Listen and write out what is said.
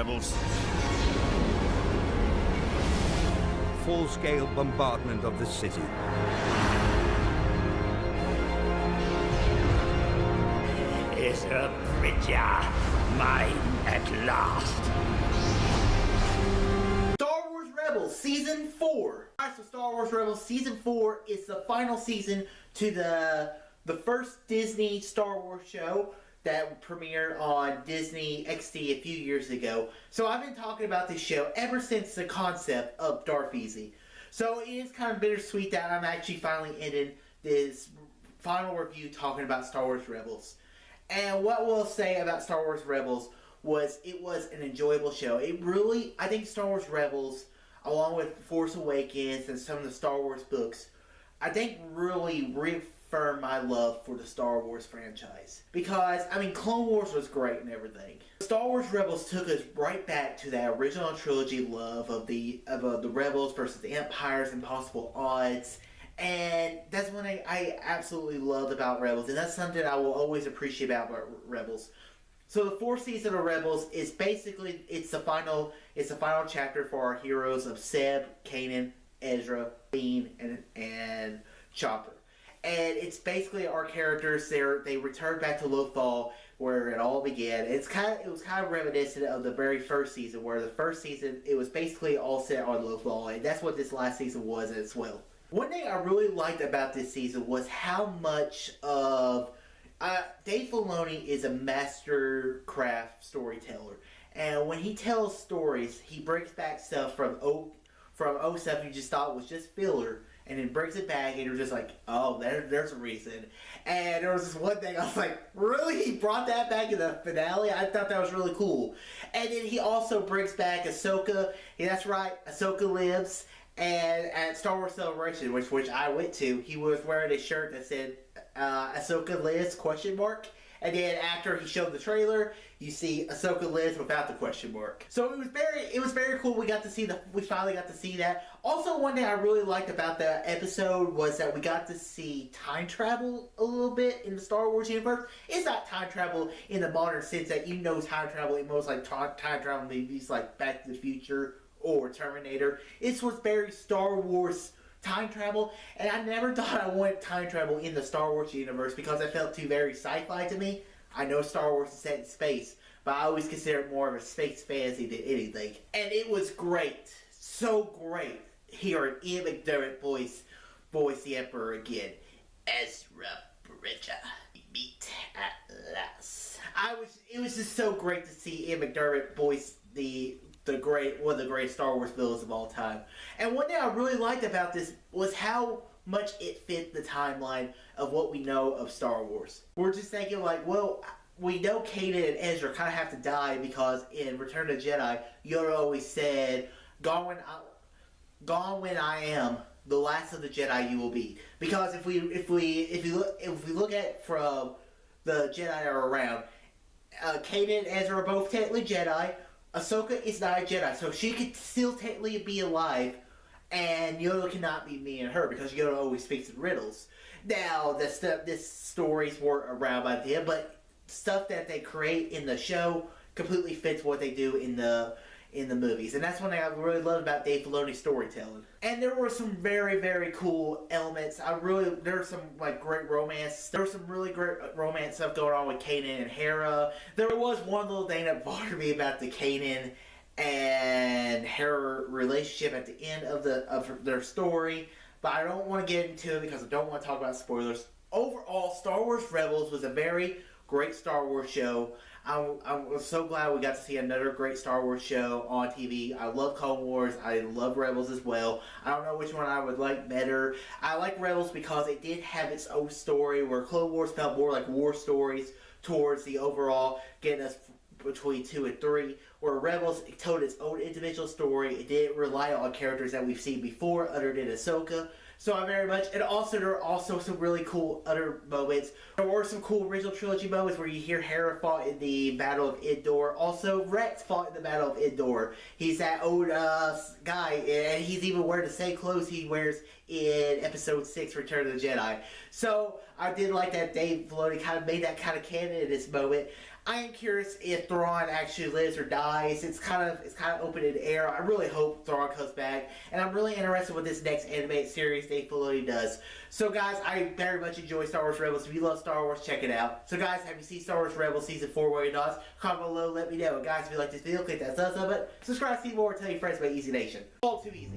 rebels. Full-scale bombardment of the city. Ezra Bridger, mine at last. Star Wars Rebels Season 4. Alright, so Star Wars Rebels Season 4 is the final season to the first Disney Star Wars show that premiered on Disney XD a few years ago. So I've been talking about this show ever since the concept of Darth Easy. So it is kind of bittersweet that I'm actually finally ending this final review talking about Star Wars Rebels. And what we'll say about Star Wars Rebels was it was an enjoyable show. I think Star Wars Rebels, along with Force Awakens and some of the Star Wars books, I think really reaffirmed my love for the Star Wars franchise. Because, I mean, Clone Wars was great and everything. Star Wars Rebels took us right back to that original trilogy love of the Rebels versus the Empire's impossible odds. And that's one thing I absolutely loved about Rebels, and that's something I will always appreciate about Rebels. So the fourth season of Rebels is basically it's the final chapter for our heroes of Seb, Kanan, Ezra, Bean, and Chopper. And it's basically our characters. They return back to Lothal where it all began. It was kind of reminiscent of the very first season, where the first season it was basically all set on Lothal, and that's what this last season was as well. One thing I really liked about this season was how much of Dave Filoni is a master craft storyteller, and when he tells stories, he brings back stuff from stuff you just thought was just filler, and then brings it back, and you're just like, oh, there's a reason. And there was this one thing I was like, really? He brought that back in the finale? I thought that was really cool. And then he also brings back Ahsoka. Yeah, that's right, Ahsoka lives. And at Star Wars Celebration, which I went to, he was wearing a shirt that said Ahsoka lives ? And then after he showed the trailer, you see Ahsoka lives without the question mark. So it was very cool. We finally got to see that. Also, one thing I really liked about the episode was that we got to see time travel a little bit in the Star Wars universe. It's not time travel in the modern sense that you know time travel in most like time travel movies like Back to the Future or Terminator. It was very Star Wars time travel, and I never thought I wanted time travel in the Star Wars universe because I felt too very sci-fi to me. I know Star Wars is set in space, but I always consider it more of a space fantasy than anything. And it was great, so great, hearing Ian McDiarmid voice the Emperor again. Ezra Bridger, we meet at last. It was just so great to see Ian McDiarmid voice one of the great Star Wars villains of all time. And one thing I really liked about this was how much it fit the timeline of what we know of Star Wars. We're just thinking like, well, we know Kanan and Ezra kind of have to die because in Return of the Jedi, Yoda always said, "Gone when I am, the last of the Jedi you will be." Because if we look at from the Jedi that are around, Kanan and Ezra are both technically Jedi. Ahsoka is not a Jedi, so she could still technically be alive, and Yoda cannot be me and her because Yoda always speaks in riddles. Now, this stories weren't around by then, but stuff that they create in the show completely fits what they do in the movies, and that's one thing I really love about Dave Filoni's storytelling. And there were some very, very cool elements. There was some like great romance. There was some really great romance stuff going on with Kanan and Hera. There was one little thing that bothered me about the Kanan and Hera relationship at the end of their story, but I don't want to get into it because I don't want to talk about spoilers. Overall, Star Wars Rebels was a very great Star Wars show. I was so glad we got to see another great Star Wars show on TV. I love Clone Wars. I love Rebels as well. I don't know which one I would like better. I like Rebels because it did have its own story, where Clone Wars felt more like war stories towards the overall getting us between 2 and 3, where Rebels told its own individual story. It didn't rely on characters that we've seen before other than Ahsoka. So I very much, and also there are also some really cool other moments. There were some cool original trilogy moments where you hear Hera fought in the Battle of Endor. Also, Rex fought in the Battle of Endor. He's that old guy, and he's even wearing the same clothes he wears in Episode 6, Return of the Jedi. So I did like that Dave Filoni kind of made that kind of canon in this moment. I am curious if Thrawn actually lives or dies. It's kind of open in the air. I really hope Thrawn comes back, and I'm really interested what this next animated series Dave Filoni does. So guys, I very much enjoy Star Wars Rebels. If you love Star Wars, check it out. So guys, have you seen Star Wars Rebels Season 4? What are your thoughts? Comment below, let me know. And guys, if you like this video, click that thumbs up button. Subscribe to see more, and tell your friends about Easy Nation. All too easy.